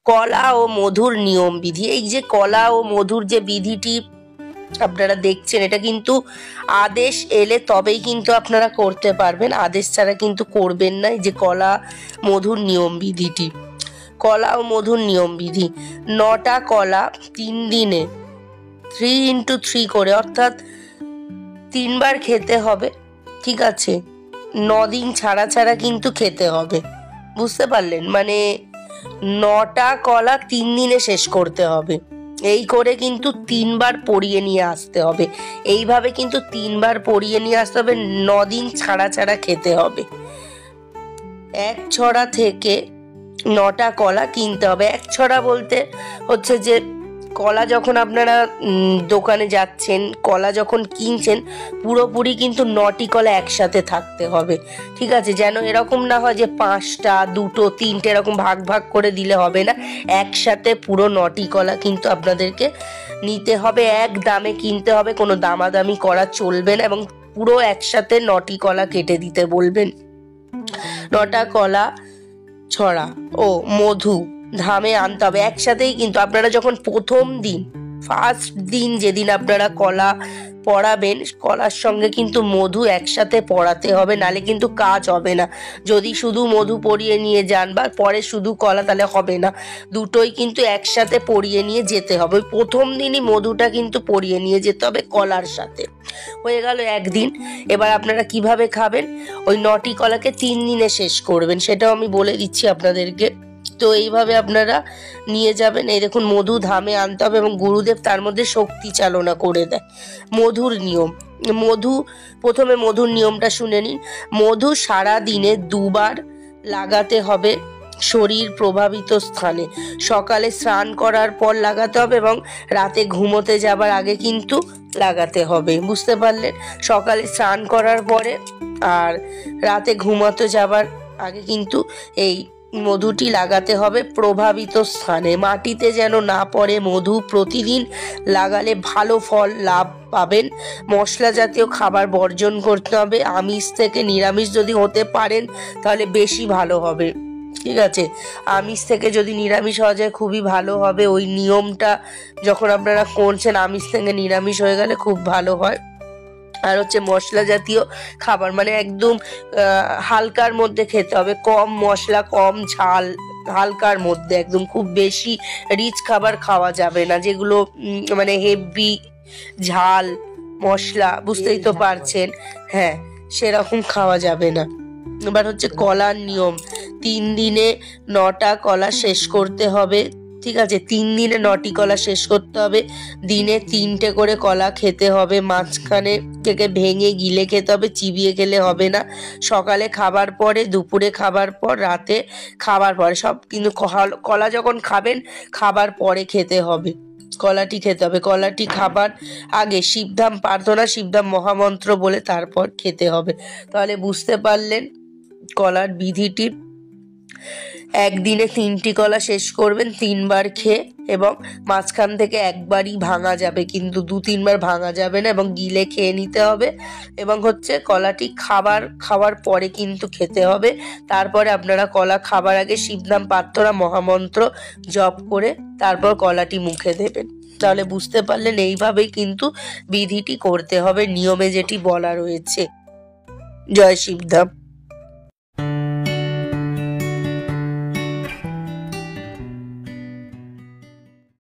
কলা ও মধুর নিয়ম বিধি। এই যে কলা ও মধুর যে বিধিটি আপনারা দেখছেন, এটা কিন্তু আদেশ এলে তবেই কিন্তু আপনারা করতে পারবেন, আদেশ ছাড়া কিন্তু করবেন না। এই যে কলা মধুর নিয়ম বিধিটি, কলা ও মধুর নিয়ম বিধি, 9টা কলা 3 দিনে 3x3 করে, অর্থাৎ 3 বার খেতে হবে, ঠিক আছে? 9 দিন ছাড়া ছাড়া কিন্তু খেতে হবে, বুঝতে পারলেন? মানে 9টা কলা 3 দিনে শেষ করতে হবে, এই করে কিন্তু 3 বার পরিয়ে নিয়ে আসতে হবে। এইভাবে কিন্তু 3 বার পরিয়ে নিয়ে আসতে হবে, 9 দিন ছাড়া ছাড়া খেতে হবে। 1 ছড়া থেকে 9টা কলা কিনতে হবে। 1 ছড়া বলতে হচ্ছে যে কলা যখন আপনারা দোকানে যাচ্ছেন, কলা যখন কিনছেন, পুরোপুরি কিন্তু 9টি কলা একসাথে থাকতে হবে, ঠিক আছে? যেন এরকম না হয় যে 5টা 2টো 3টে এরকম ভাগ ভাগ করে দিলে হবে না, একসাথে পুরো 9টি কলা কিন্তু আপনাদেরকে নিতে হবে, এক দামে কিনতে হবে, কোনো দামাদামি করা চলবে না, এবং পুরো একসাথে 9টি কলা কেটে দিতে বলবেন। 9টা কলা ছড়া ও মধু ধামে আনতে হবে একসাথেই কিন্তু। আপনারা যখন প্রথম দিন, ফার্স্ট দিন যেদিন আপনারা কলা পড়াবেন, কলার সঙ্গে কিন্তু মধু একসাথে পড়াতে হবে, নালে কিন্তু কাজ হবে না। যদি শুধু মধু পরিয়ে নিয়ে যান বা পরে শুধু কলা, তাহলে হবে না, দুটোই কিন্তু একসাথে পরিয়ে নিয়ে যেতে হবে। ওই প্রথম দিনই মধুটা কিন্তু পরিয়ে নিয়ে যেতে হবে কলার সাথে। হয়ে গেল একদিন। এবার আপনারা কিভাবে খাবেন? ওই 9টি কলাকে 3 দিনে শেষ করবেন, সেটাও আমি বলে দিচ্ছি আপনাদেরকে। তো এইভাবে আপনারা নিয়ে যাবেন। এই দেখুন, মধু ধামে আনতে হবে এবং গুরুদেব তার মধ্যে শক্তি চালনা করে দেয়। মধুর নিয়ম, প্রথমে মধুর নিয়মটা শুনে নিন। মধু সারা দিনে 2 বার লাগাতে হবে শরীর প্রভাবিত স্থানে। সকালে স্নান করার পর লাগাতে হবে এবং রাতে ঘুমোতে যাবার আগে কিন্তু লাগাতে হবে, বুঝতে পারলেন? সকালে স্নান করার পরে আর রাতে ঘুমোতে যাবার আগে কিন্তু এই মধুটি লাগাতে হবে প্রভাবিত স্থানে, মাটিতে যেন না পড়ে। মধু প্রতিদিন লাগালে ভালো ফল লাভ পাবেন। মশলা জাতীয় খাবার বর্জন করতে হবে। আমিষ থেকে নিরামিষ যদি হতে পারেন তাহলে বেশি ভালো হবে, ঠিক আছে? আমিষ থেকে যদি নিরামিষ হওয়া যায় খুবই ভালো হবে। ওই নিয়মটা যখন আপনারা করছেন, আমিষ থেকে নিরামিষ হয়ে গেলে খুব ভালো হয়। আর হচ্ছে মশলা জাতীয় খাবার, মানে একদম হালকার মধ্যে খেতে হবে, কম মশলা কম ঝাল, হালকার মধ্যে একদম। খুব বেশি রিচ খাবার খাওয়া যাবে না, যেগুলো মানে হেভি ঝাল মশলা, বুঝতেই তো পারছেন, হ্যাঁ, সেরকম খাওয়া যাবে না। এবার হচ্ছে কলার নিয়ম, 3 দিনে 9টা কলা শেষ করতে হবে, ঠিক আছে? 3 দিনে 9টি কলা শেষ করতে হবে। দিনে 3টে করে কলা খেতে হবে, মাঝখানে থেকে ভেঙে গিলে খেতে হবে, চিবিয়ে খেলে হবে না। সকালে খাবার পরে, দুপুরে খাবার পর, রাতে খাবার পরে, সব কিন্তু কলা যখন খাবেন খাবার পরে খেতে হবে, কলাটি খেতে হবে। কলাটি খাবার আগে শিবধাম প্রার্থনা, শিবধাম মহামন্ত্র বলে তারপর খেতে হবে। তাহলে বুঝতে পারলেন কলার বিধিটি। একদিনে 3টি কলা শেষ করবেন 3 বার খেয়ে, এবং মাঝখান থেকে একবারই ভাঙা যাবে, কিন্তু 2-3 বার ভাঙা যাবে না, এবং গিলে খেয়ে নিতে হবে। এবং হচ্ছে কলাটি খাওয়ার পরে কিন্তু খেতে হবে। তারপরে আপনারা কলা খাবার আগে শিবনাম প্রার্থনা মহামন্ত্র জপ করে তারপর কলাটি মুখে দেবেন। তাহলে বুঝতে পারলেন এইভাবেই কিন্তু বিধিটি করতে হবে, নিয়মে যেটি বলা রয়েছে। জয় শিবধাম।